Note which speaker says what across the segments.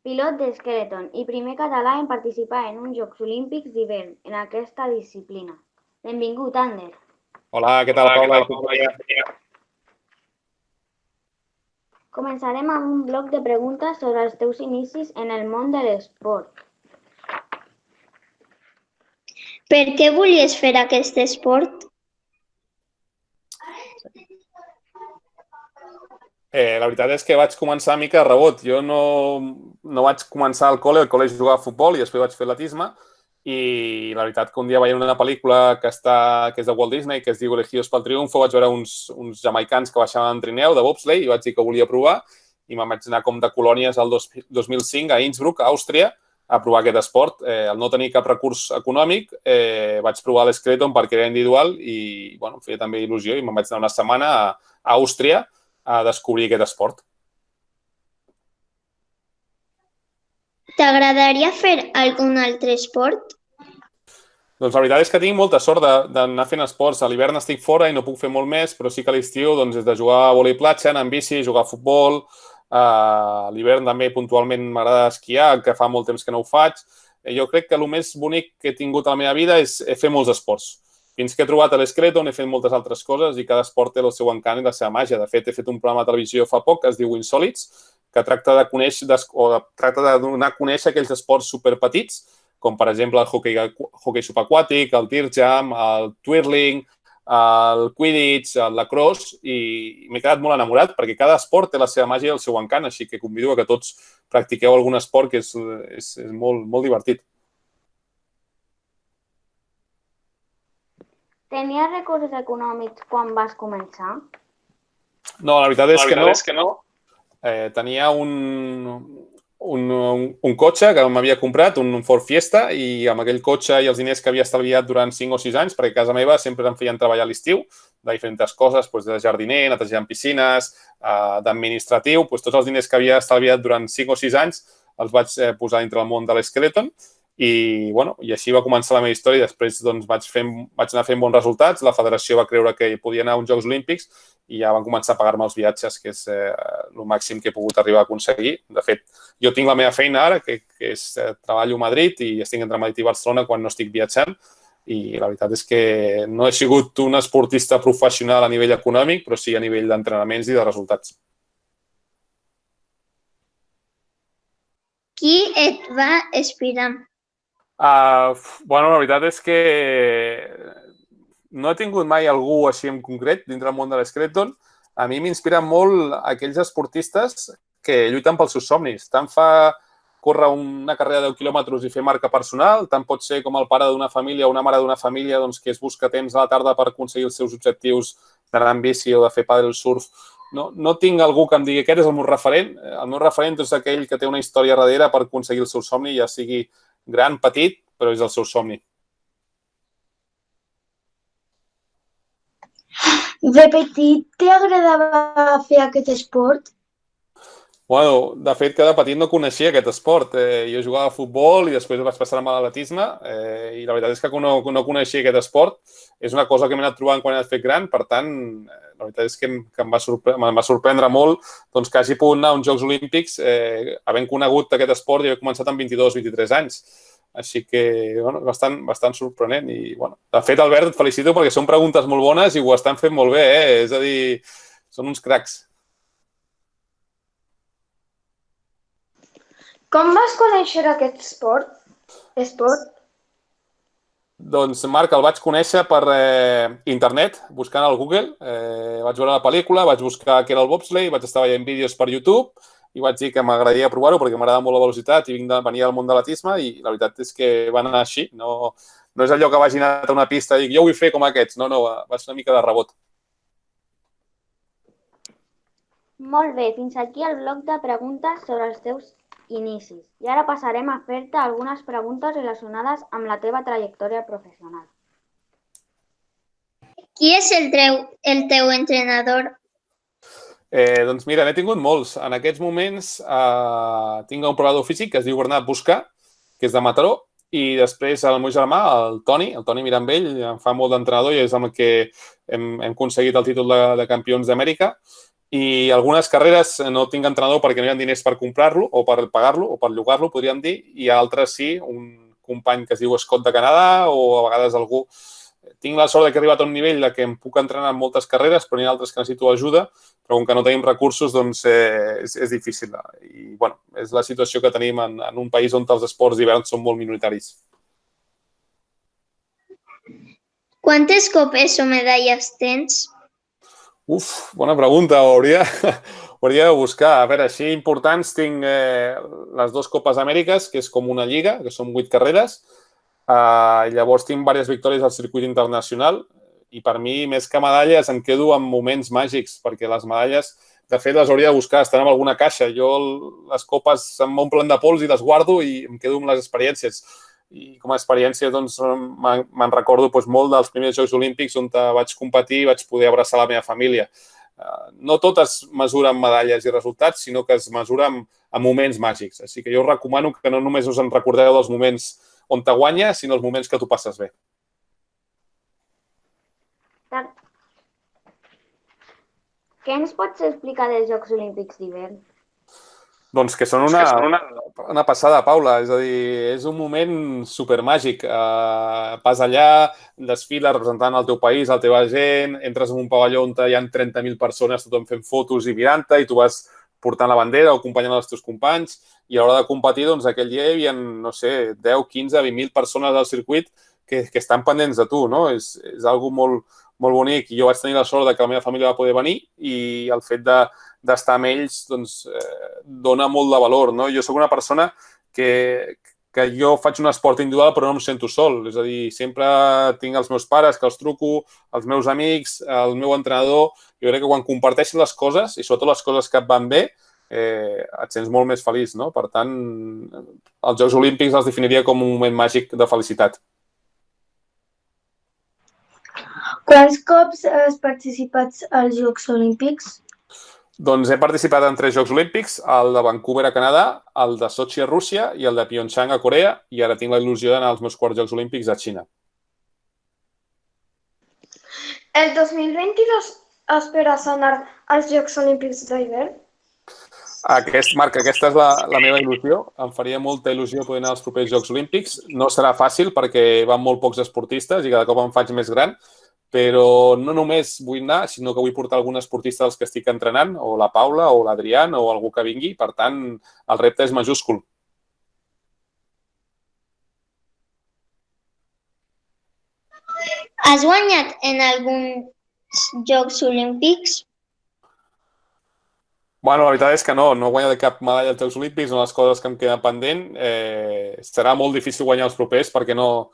Speaker 1: Pilot d'esqueleton i primer català en participar en uns Jocs Olímpics d'hivern en aquesta disciplina. Benvingut, Ander.
Speaker 2: Hola, què tal, Paula i companyia?
Speaker 1: Començarem amb un bloc de preguntes sobre els teus inicis en el món de l'esport.
Speaker 3: Per què volies fer aquest esport?
Speaker 2: La veritat és que vaig començar mica a rebot. Jo no vaig començar al col·le jugava a futbol i després vaig fer atletisme i la veritat que un dia veient una pel·lícula que és de Walt Disney, que es diu Elegidos pel Triunfo, vaig veure uns jamaicans que baixaven en trineu de bobsleigh i vaig dir que volia provar i me'n vaig anar com de colònies al 2005 a Innsbruck, a Àustria, a provar aquest esport. Al no tenir cap recurs econòmic, vaig provar l'esqueleton perquè era individual i em feia també il·lusió i me'n vaig anar una setmana a Àustria a descobrir aquest esport.
Speaker 3: T'agradaria fer algun altre esport?
Speaker 2: Doncs la veritat és que tinc molta sort d'anar fent esports. A l'hivern estic fora i no puc fer molt més, però sí que a l'estiu és de jugar a vòlei platja, anar en bici, jugar a futbol. A l'hivern també puntualment m'agrada esquiar, que fa molt temps que no ho faig. Jo crec que el més bonic que he tingut a la meva vida és fer molts esports. Fins que he trobat l'esqueleton he fet moltes altres coses i cada esport té el seu encant i la seva màgia. De fet, he fet un programa de televisió fa poc que es diu Insòlits, que tracta de donar a conèixer aquells esports superpetits, com per exemple el hoquei subaquàtic, el tir jump, el twirling, el quidditch, el lacrosse, i m'he quedat molt enamorat perquè cada esport té la seva màgia i el seu encant, així que convido a que tots practiqueu algun esport que és molt, molt divertit.
Speaker 1: Tenies recursos econòmics quan vas començar?
Speaker 2: No, la veritat és que no. Tenia un cotxe que m'havia comprat, un Ford Fiesta, i amb aquell cotxe i els diners que havia estalviat durant 5 o 6 anys, perquè a casa meva sempre em feien treballar a l'estiu, de diferents coses, de jardiner, netejant piscines, d'administratiu, tots els diners que havia estalviat durant 5 o 6 anys els vaig posar dintre el món de l'esqueleton i així va començar la meva història i després vaig anar fent bons resultats, la federació va creure que podia anar a uns Jocs Olímpics i ja van començar a pagar-me els viatges, que és el màxim que he pogut arribar a aconseguir. De fet, jo tinc la meva feina ara, que és treballo a Madrid i estic entre Madrid i Barcelona quan no estic viatjant i la veritat és que no he sigut un esportista professional a nivell econòmic, però sí a nivell d'entrenaments i de resultats.
Speaker 3: Qui et va inspirar?
Speaker 2: La veritat és que no he tingut mai algú així en concret dintre del món de l'esqueleton. A mi m'inspiren molt aquells esportistes que lluiten pels seus somnis. Tant fa córrer una carrera de 10 quilòmetres i fer marca personal, tant pot ser com el pare d'una família o una mare d'una família que es busca temps a la tarda per aconseguir els seus objectius d'anar en bici o de fer pàdel surf. No tinc algú que em digui aquest és el meu referent. El meu referent és aquell que té una història darrere per aconseguir el seu somni, ja sigui gran, petit, però és el seu somni.
Speaker 4: De petit t'agradava fer aquest esport?
Speaker 2: De fet, que de petit no coneixia aquest esport. Jo jugava a futbol i després vaig passar a l'atletisme i la veritat és que no coneixia aquest esport. És una cosa que m'he anat trobant quan he fet gran, per tant, la veritat és que em va sorprendre molt que hagi pogut anar a uns Jocs Olímpics havent conegut aquest esport i haver començat amb 22-23 anys. Així que, bastant sorprenent. I, de fet, Albert, et felicito perquè són preguntes molt bones i ho estan fent molt bé, És a dir, són uns cracs.
Speaker 4: Com vas conèixer aquest esport?
Speaker 2: Doncs, Marc, el vaig conèixer per internet, buscant al Google. Vaig veure la pel·lícula, vaig buscar què era el bobsleigh, vaig estar veient vídeos per YouTube i vaig dir que m'agradaria provar-ho perquè m'agrada molt la velocitat i venia del món de l'atletisme i la veritat és que va anar així. No és allò que vagi anar a una pista i dic, jo vull fer com aquests. No, va ser una mica de rebot.
Speaker 1: Molt bé, fins aquí el bloc de preguntes sobre els teus inicis. I ara passarem a fer-te algunes preguntes relacionades amb la teva trajectòria professional.
Speaker 3: Qui és el teu entrenador?
Speaker 2: Doncs mira, n'he tingut molts. En aquests moments tinc un preparador físic que es diu Bernat Buscà, que és de Mataró, i després el meu germà, el Toni Mirambell, em fa molt d'entrenador i és amb el que hem aconseguit el títol de campions d'Amèrica. i algunes carreres no tinc entrenador perquè no hi ha diners per comprar-lo o per pagar-lo o per llogar-lo, podríem dir, i altres sí, un company que es diu Scott de Canadà o a vegades algú. Tinc la sort que he arribat a un nivell que em puc entrenar en moltes carreres, però n'hi ha altres que necessito ajuda, però com que no tenim recursos, doncs és difícil. I, bueno, és la situació que tenim en un país on els esports d'hivern són molt minoritaris.
Speaker 3: ¿Quantes copes o medalles tens?
Speaker 2: Bona pregunta. Ho hauria de buscar. A veure, així importants tinc les 2 Copes Amèriques, que és com una lliga, que són 8 carreres. Llavors tinc diverses victòries al circuit internacional i per mi, més que medalles, em quedo amb moments màgics, perquè les medalles, de fet, les hauria de buscar, estan en alguna caixa. Jo les copes m'omplen de pols i les guardo i em quedo amb les experiències. I com a experiència doncs, me'n recordo molt dels primers Jocs Olímpics on vaig competir i vaig poder abraçar la meva família. No tot es mesura amb medalles i resultats, sinó que es mesura amb moments màgics. Així que jo us recomano que no només us en recordeu dels moments on te guanyes, sinó els moments que tu passes bé.
Speaker 1: Què ens pots explicar dels Jocs Olímpics d'hivern?
Speaker 2: Doncs que són una passada, Paula. És a dir, és un moment supermàgic. Vas allà, desfiles representant el teu país, la teva gent, entres en un pavelló on hi ha 30.000 persones, tothom fent fotos i mirant-te, i tu vas portant la bandera o acompanyant els teus companys, i a l'hora de competir, doncs, aquell dia hi havia, no sé, 10, 15, 20.000 persones al circuit que estan pendents de tu, no? És algo molt bonic. I jo vaig tenir la sort que la meva família va poder venir i el fet d'estar amb ells doncs, dona molt de valor, no? Jo soc una persona que jo faig un esport individual però no em sento sol. És a dir, sempre tinc els meus pares que els truco, els meus amics, el meu entrenador. Jo crec que quan comparteixes les coses, i sobretot les coses que et van bé, et sents molt més feliç, no? Per tant, els Jocs Olímpics els definiria com un moment màgic de felicitat.
Speaker 4: Quants cops has participat als Jocs Olímpics?
Speaker 2: Doncs he participat en 3 Jocs Olímpics, el de Vancouver a Canadà, el de Sochi a Rússia i el de Pyeongchang a Corea, i ara tinc la il·lusió d'anar als meus quarts Jocs Olímpics a Xina.
Speaker 5: El 2022 esperes anar als Jocs Olímpics d'hivern?
Speaker 2: Marc, aquesta és la meva il·lusió. Em faria molta il·lusió poder anar als propers Jocs Olímpics. No serà fàcil perquè van molt pocs esportistes i cada cop em faig més gran, però no només vull anar, sinó que vull portar algun esportista dels que estic entrenant, o la Paula, o l'Adrián, o algú que vingui. Per tant, el repte és majúscul.
Speaker 3: Has guanyat en alguns Jocs Olímpics?
Speaker 2: Bueno, la veritat és que no he guanyat cap medalla als Jocs Olímpics, una de les coses que em queda pendent. Serà molt difícil guanyar els propers perquè no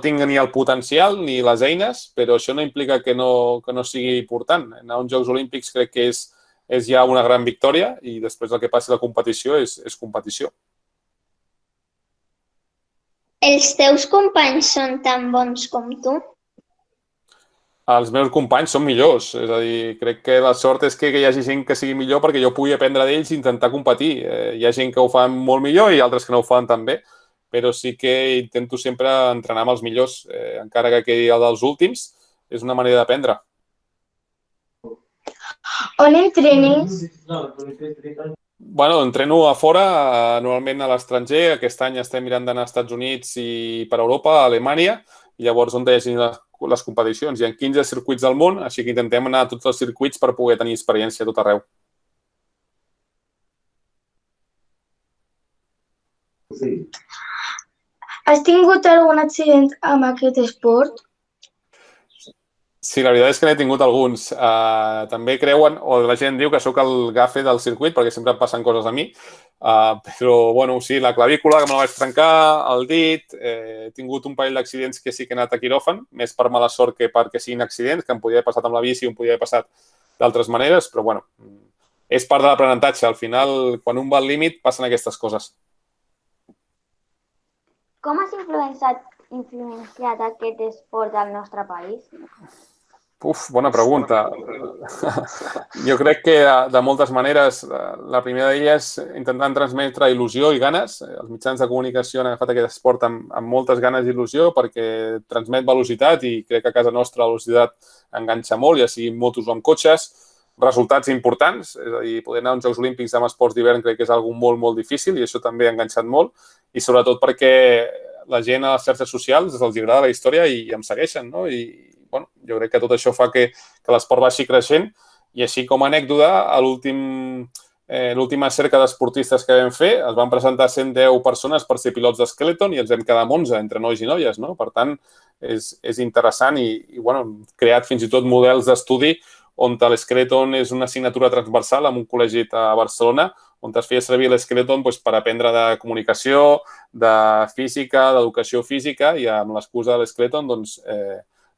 Speaker 2: tinc ni el potencial ni les eines, però això no implica que no sigui important. Anar a uns Jocs Olímpics crec que és ja una gran victòria i després el que passi a la competició és competició.
Speaker 3: Els teus companys són tan bons com tu?
Speaker 2: Els meus companys són millors. És a dir, crec que la sort és que hi hagi gent que sigui millor perquè jo pugui aprendre d'ells i intentar competir. Hi ha gent que ho fan molt millor i altres que no ho fan tan bé, però sí que intento sempre entrenar amb els millors, encara que quedi el dels últims. És una manera d'aprendre.
Speaker 4: On entrenes?
Speaker 2: Bueno, entreno a fora, normalment a l'estranger. Aquest any estem mirant d'anar als Estats Units i per Europa, a Alemanya, i llavors on hi hagi les competicions. Hi ha 15 circuits al món, així que intentem anar a tots els circuits per poder tenir experiència a tot arreu.
Speaker 4: Has tingut algun accident amb aquest esport?
Speaker 2: Sí, la veritat és que n'he tingut alguns. També creuen, o la gent diu que sóc el gafe del circuit, perquè sempre em passen coses a mi. Però, bueno, sí, la clavícula, que me la vaig trencar, el dit, he tingut un parell d'accidents que sí que he anat a quiròfan, més per mala sort que perquè siguin accidents, que em podia haver passat amb la bici o em podia haver passat d'altres maneres, però, bueno, és part de l'aprenentatge. Al final, quan un va al límit, passen aquestes coses.
Speaker 1: Com has influenciat aquest esport al nostre país?
Speaker 2: Bona pregunta. Jo crec que de moltes maneres, la primera d'elles intentant transmetre il·lusió i ganes. Els mitjans de comunicació han agafat aquest esport amb moltes ganes i il·lusió perquè transmet velocitat i crec que a casa nostra la velocitat enganxa molt, ja sigui amb motos o amb cotxes. resultats importants, és a dir, poder anar a uns Jocs Olímpics amb esports d'hivern crec que és algo molt, molt difícil i això també ha enganxat molt i sobretot perquè la gent a les xarxes socials els agrada la història i em segueixen, no? I, bueno, jo crec que tot això fa que l'esport vagi creixent i així com a anècdota, a l'última cerca d'esportistes que vam fer es van presentar 110 persones per ser pilots d'esqueleton i ens vam quedar amb 11 entre nois i noies, no? Per tant, és interessant i bueno, hem creat fins i tot models d'estudi on l'esqueleton és una assignatura transversal en un col·legi a Barcelona on es feia servir l'esqueleton per aprendre de comunicació, de física, d'educació física i amb l'excusa de l'esqueleton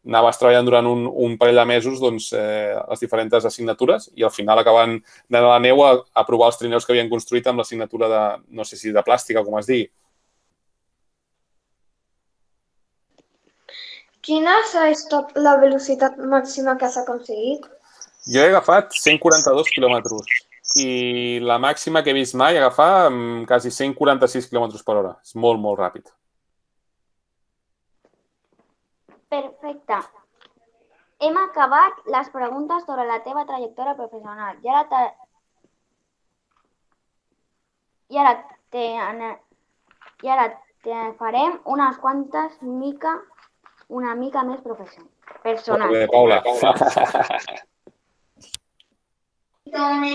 Speaker 2: anaves treballant durant un parell de mesos les diferents assignatures i al final acaben anant a la neu a provar els trineus que havien construït amb l'assignatura de, no sé si de plàstica, com es digui.
Speaker 5: Quina ha estat la velocitat màxima que has aconseguit?
Speaker 2: Jo he agafat 142 quilòmetres i la màxima que he vist mai agafar quasi 146 quilòmetres per hora. És molt, molt ràpid.
Speaker 1: Perfecte. Hem acabat les preguntes sobre la teva trajectòria professional. I ara te farem unes quantes una mica més personal.
Speaker 2: Molt bé, Paula.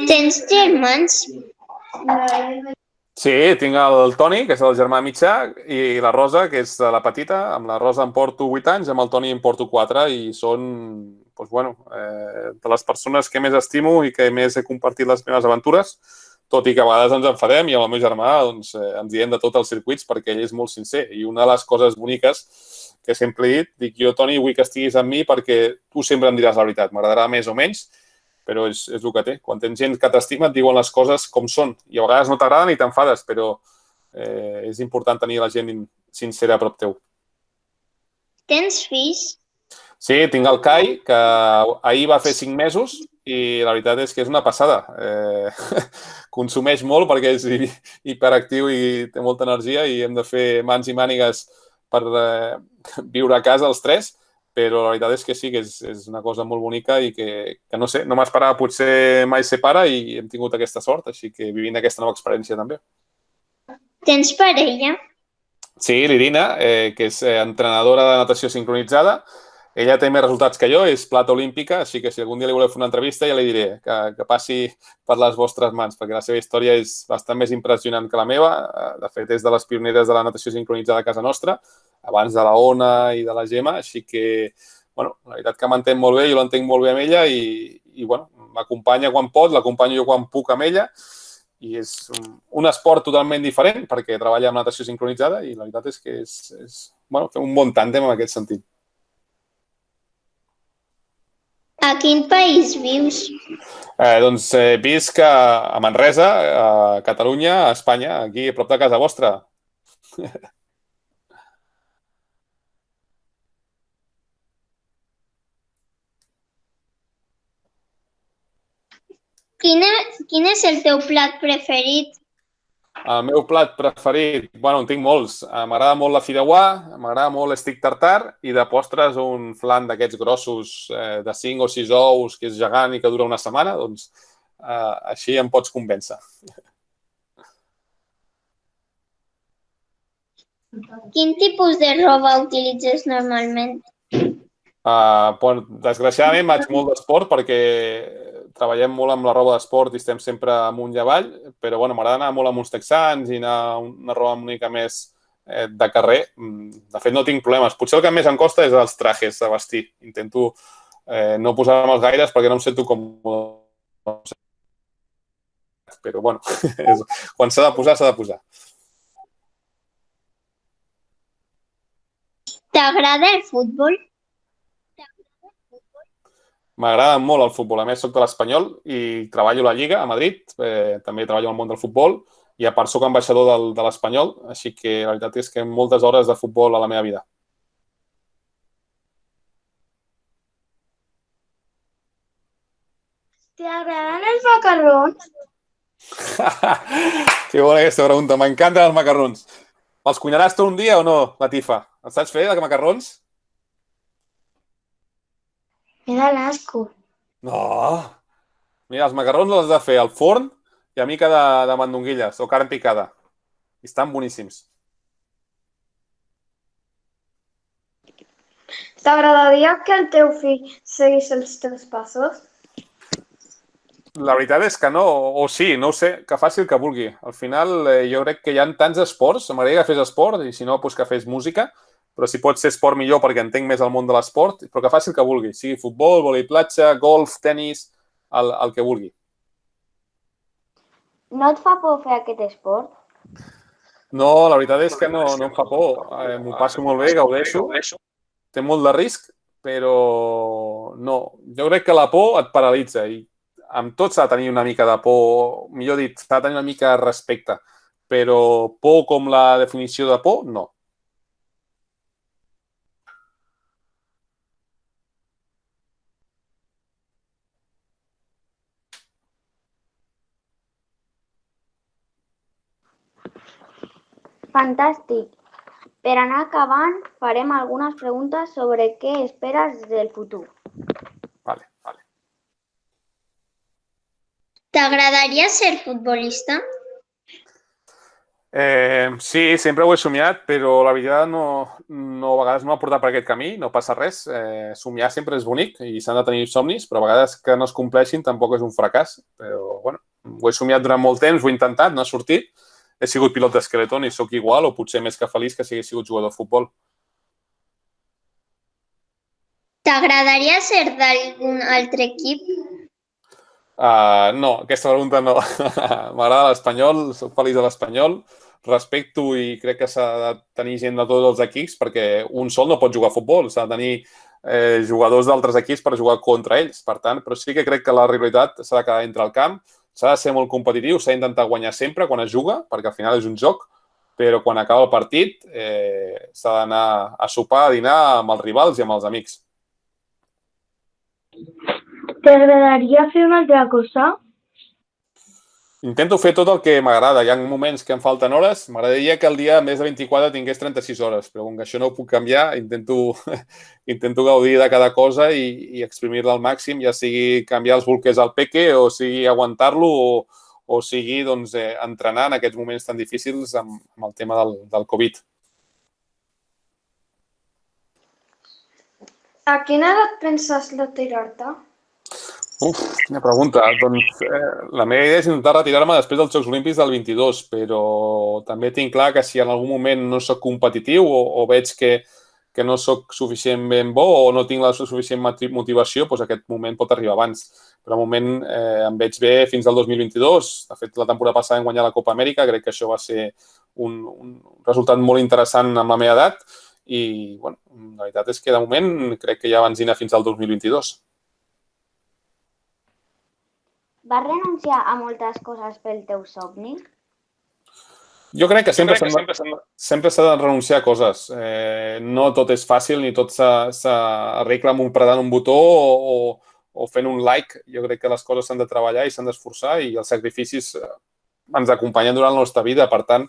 Speaker 3: Tens germans?
Speaker 2: Sí, tinc el Toni, que és el germà mitjà, i la Rosa, que és la petita. Amb la Rosa em porto 8 anys, amb el Toni em porto 4 i són, de les persones que més estimo i que més he compartit les meves aventures, tot i que a vegades ens enfadem i amb el meu germà ens diem de tot els circuits perquè ell és molt sincer. I una de les coses boniques que sempre he dit, dic jo, Toni, vull que estiguis amb mi perquè tu sempre em diràs la veritat. M'agradarà més o menys, però és el que té. Quan tens gent que t'estima et diuen les coses com són. I a vegades no t'agraden i t'enfades, però és important tenir la gent sincera a prop teu.
Speaker 3: Tens fills?
Speaker 2: Sí, tinc el Kai, que ahir va fer 5 mesos i la veritat és que és una passada. Consumeix molt perquè és hiperactiu i té molta energia i hem de fer mans i mànigues per viure a casa els 3, però la veritat és que sí, que és una cosa molt bonica i que no sé, no m'esperava potser mai ser pare i hem tingut aquesta sort, així que vivint aquesta nova experiència també.
Speaker 3: Tens parella?
Speaker 2: Sí, l'Irina, que és entrenadora de natació sincronitzada. Ella té més resultats que jo, és plata olímpica, així que si algun dia li voleu fer una entrevista ja li diré que passi per les vostres mans, perquè la seva història és bastant més impressionant que la meva. De fet, és de les pioneres de la natació sincronitzada a casa nostra, abans de la Ona i de la Gemma, així que, bueno, la veritat que m'entenc molt bé, jo l'entenc molt bé amb ella i bueno, m'acompanya quan pot, l'acompanyo jo quan puc amb ella i és un esport totalment diferent perquè treballa amb natació sincronitzada i la veritat és que fem un bon tàndem en aquest sentit.
Speaker 3: A quin país vius?
Speaker 2: Doncs visc a Manresa, a Catalunya, a Espanya, aquí a prop de casa vostra.
Speaker 3: Quin és el teu plat preferit?
Speaker 2: El meu plat preferit, bueno, en tinc molts. M'agrada molt la fideuà, m'agrada molt l'estic tartar i de postres un flan d'aquests grossos de 5 o 6 ous que és gegant i que dura una setmana, doncs així em pots convèncer.
Speaker 3: Quin tipus de roba utilitzes normalment?
Speaker 2: Desgraciadament vaig molt d'esport perquè treballem molt amb la roba d'esport i estem sempre amunt i avall, però m'agrada anar molt amb uns texans i anar a una roba una mica més de carrer. De fet, no tinc problemes. Potser el que més em costa és els trajes de vestir. Intento no posar-me'ls gaires perquè no em sento còmode. Però, quan s'ha de posar, s'ha de posar.
Speaker 3: T'agrada el futbol?
Speaker 2: M'agrada molt el futbol. A més, soc de l'Espanyol i treballo a la Lliga, a Madrid. També treballo al món del futbol i a part soc ambaixador de l'Espanyol, així que la veritat és que hi ha moltes hores de futbol a la meva vida.
Speaker 4: T'agraden els macarrons?
Speaker 2: Que bona aquesta pregunta. M'encanten els macarrons. Els cuinaràs tu un dia o no, Latifa? Els saps fer, de macarrons?
Speaker 4: Me da l'asco.
Speaker 2: No. Mira, els macarrons els has de fer al forn i a mica de mandonguilles o carn picada. I estan boníssims.
Speaker 5: T'agradaria que el teu fill seguís els teus passos?
Speaker 2: La veritat és que no, o sí, no ho sé, que faci el que vulgui. Al final, jo crec que hi ha tants esports, m'agradaria que fes esport, i si no, doncs que fes música, però si pot ser esport millor perquè entenc més el món de l'esport, però que faci el que vulgui, sigui futbol, vòlei platja, golf, tennis, el que vulgui.
Speaker 1: No et fa por fer aquest esport?
Speaker 2: No, la veritat és que no em fa por. M'ho passo molt bé, gaudeixo. Té molt de risc, però no. Jo crec que la por et paralitza i amb tot s'ha de tenir una mica de por, millor dit, s'ha de tenir una mica de respecte, però por com la definició de por, no.
Speaker 1: Fantàstic. Per anar acabant, farem algunes preguntes sobre què esperes del futur.
Speaker 2: Vale.
Speaker 3: T'agradaria ser futbolista?
Speaker 2: Sí, sempre ho he somiat, però la vida a vegades no m'ha portat per aquest camí, no passa res. Somiar sempre és bonic i s'han de tenir somnis, però a vegades que no es compleixin tampoc és un fracàs. Però, bueno, ho he somiat durant molt temps, ho he intentat, no ha sortit. He sigut pilot d'esqueleton i sóc igual o potser més que feliç que si hagués sigut jugador de futbol.
Speaker 3: T'agradaria ser d'algun altre equip?
Speaker 2: No, aquesta pregunta no. M'agrada l'Espanyol, soc feliç a l'Espanyol, respecto i crec que s'ha de tenir gent de tots els equips perquè un sol no pot jugar a futbol, s'ha de tenir jugadors d'altres equips per jugar contra ells. Per tant, però sí que crec que la rivalitat s'ha de quedar entre el camp, s'ha de ser molt competitiu, s'ha d'intentar guanyar sempre quan es juga, perquè al final és un joc, però quan acaba el partit s'ha d'anar a sopar, a dinar amb els rivals i amb els amics.
Speaker 4: T'agradaria fer una altra cosa?
Speaker 2: Intento fer tot el que m'agrada. Hi ha moments que em falten hores. M'agradaria que el dia més de 24 tingués 36 hores, però com que això no ho puc canviar, intento gaudir de cada cosa i exprimir-la al màxim, ja sigui canviar els bolquers al peque o sigui aguantar-lo o sigui doncs, entrenar en aquests moments tan difícils amb el tema del Covid.
Speaker 5: A quina edat penses retirar-te?
Speaker 2: Quina pregunta. Doncs la meva idea és intentar retirar-me després dels Jocs Olímpics del 22, però també tinc clar que si en algun moment no soc competitiu o veig que no soc suficientment bo o no tinc la suficient motivació, doncs aquest moment pot arribar abans. Però de moment em veig bé fins al 2022. De fet, la temporada passada hem guanyat la Copa Amèrica. Crec que això va ser un resultat molt interessant amb la meva edat i bueno, la veritat és que de moment crec que ja benzina fins al 2022.
Speaker 1: Vas renunciar a moltes coses pel teu somni?
Speaker 2: Jo crec que sempre s'ha de renunciar a coses. No tot és fàcil ni tot s'arregla apretant un botó o fent un like. Jo crec que les coses s'han de treballar i s'han d'esforçar i els sacrificis ens acompanyen durant la nostra vida. Per tant,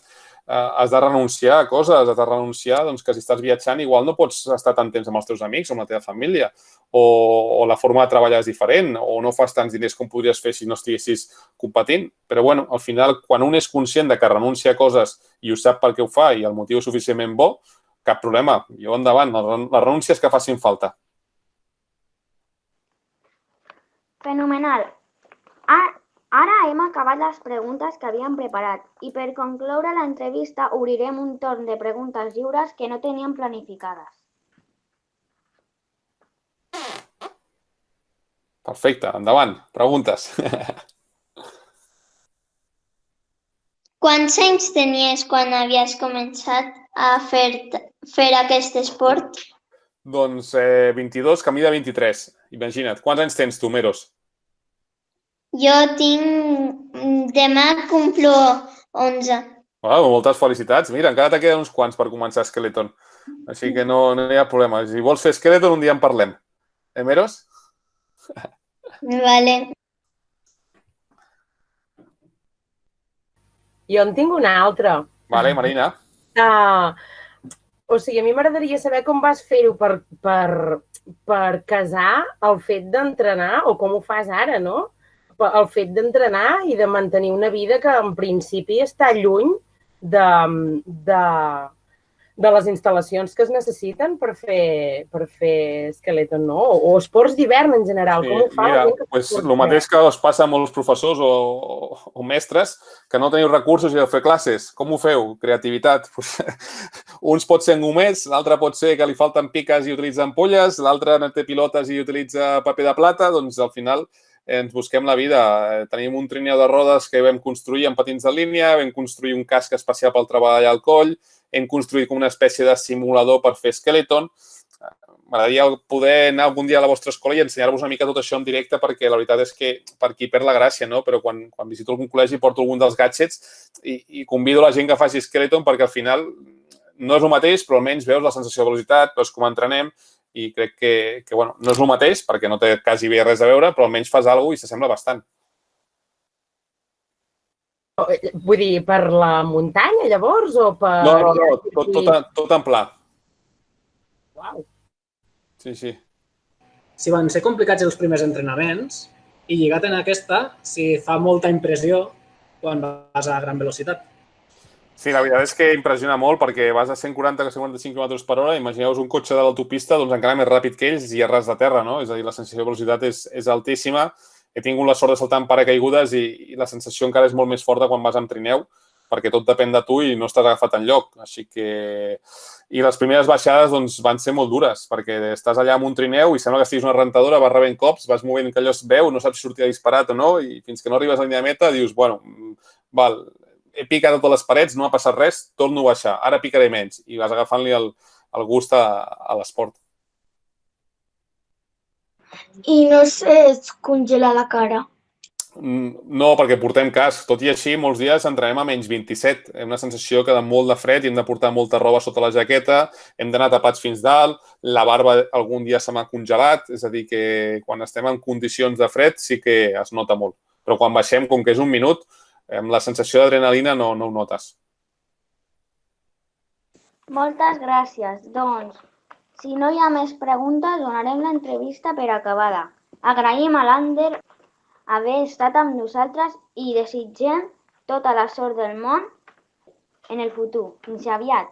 Speaker 2: has de renunciar a coses, has de renunciar que si estàs viatjant igual no pots estar tant temps amb els teus amics o amb la teva família o la forma de treballar és diferent o no fas tants diners com podries fer si no estiguessis competint. Però, bueno, al final, quan un és conscient de que renuncia a coses i ho sap per què ho fa i el motiu és suficientment bo, cap problema. Jo endavant, les renúncies que facin falta.
Speaker 1: Fenomenal. Ara hem acabat les preguntes que havíem preparat i per concloure l'entrevista obrirem un torn de preguntes lliures que no teníem planificades.
Speaker 2: Perfecte, endavant. Preguntes.
Speaker 3: Quants anys tenies quan havies començat a fer aquest esport?
Speaker 2: Doncs 22, camí de 23. Imagina't. Quants anys tens tu, Meros?
Speaker 3: Jo tinc... Demà complo 11.
Speaker 2: Moltes felicitats. Mira, encara te queden uns quants per començar Skeleton. Així que no hi ha problema. Si vols fer Skeleton, un dia en parlem. Meros?
Speaker 3: Vale.
Speaker 6: Jo en tinc una altra.
Speaker 2: Vale, Marina.
Speaker 6: O sigui, a mi m'agradaria saber com vas fer-ho per casar el fet d'entrenar o com ho fas ara, no? el fet d'entrenar i de mantenir una vida que en principi està lluny de les instal·lacions que es necessiten per fer esqueleton, no? O esports d'hivern en general. Com ho fa?
Speaker 2: Mira, el mateix que us passa a molts professors o mestres que no teniu recursos i heu de fer classes. Com ho feu? Creativitat. Uns pot ser engomets, l'altre pot ser que li falten piques i utilitza ampolles, l'altre no té pilotes i utilitza paper de plata, doncs al final ens busquem la vida. Tenim un trineu de rodes que vam construir amb patins de línia, vam construir un casc especial pel treballar al coll, hem construït com una espècie de simulador per fer esqueleton. M'agradaria poder anar algun dia a la vostra escola i ensenyar-vos una mica tot això en directe, perquè la veritat és que per aquí perd la gràcia, no? Però quan visito algun col·legi porto algun dels gadgets i convido la gent que faci esqueleton, perquè al final no és el mateix, però almenys veus la sensació de velocitat, veus com entrenem, i crec que bueno, no és el mateix, perquè no té quasi bé res a veure, però almenys fas alguna cosa i s'assembla bastant.
Speaker 6: Vull dir, per la muntanya, llavors, o per...
Speaker 2: No, tot en pla.
Speaker 6: Uau.
Speaker 2: Sí.
Speaker 7: Si van ser complicats els primers entrenaments i lligat en aquesta, si fa molta impressió quan vas a gran velocitat.
Speaker 2: Sí, la veritat és que impressiona molt perquè vas a 140 o 145 km per hora, imagineu-vos un cotxe de l'autopista doncs encara més ràpid que ells i a ras de terra, no? És a dir, la sensació de velocitat és altíssima. He tingut la sort de saltar en paracaigudes i la sensació encara és molt més forta quan vas amb trineu, perquè tot depèn de tu i no estàs agafat enlloc. Així que... I les primeres baixades doncs, van ser molt dures, perquè estàs allà amb un trineu i sembla que estiguis una rentadora, vas rebent cops, vas movent que allò es veu, no saps si sortir disparat o no, i fins que no arribes a la línia de meta dius, bueno, val, he picat a totes les parets, no ha passat res, torno a baixar, ara picaré menys. I vas agafant-li el gust a l'esport.
Speaker 4: I no es congela la cara.
Speaker 2: No, perquè portem casc. Tot i així, molts dies entrenem a menys 27. Hem una sensació que de molt de fred i hem de portar molta roba sota la jaqueta, hem d'anar tapats fins dalt, la barba algun dia se m'ha congelat, és a dir, que quan estem en condicions de fred sí que es nota molt. Però quan baixem, com que és un minut, amb la sensació d'adrenalina no ho notes.
Speaker 1: Moltes gràcies. Doncs, si no hi ha més preguntes, donarem l'entrevista per acabada. Agraïm a l'Ander haver estat amb nosaltres i desitgem tota la sort del món en el futur. Fins aviat.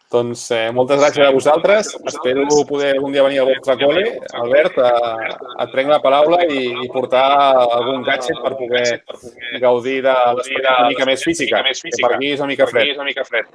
Speaker 2: Doncs moltes gràcies a vosaltres. Espero poder un dia venir al vostre col·le, Albert, et prenc la paraula i portar algun gadget per poder gaudir de l'esport una mica més física, que per aquí és una mica fred.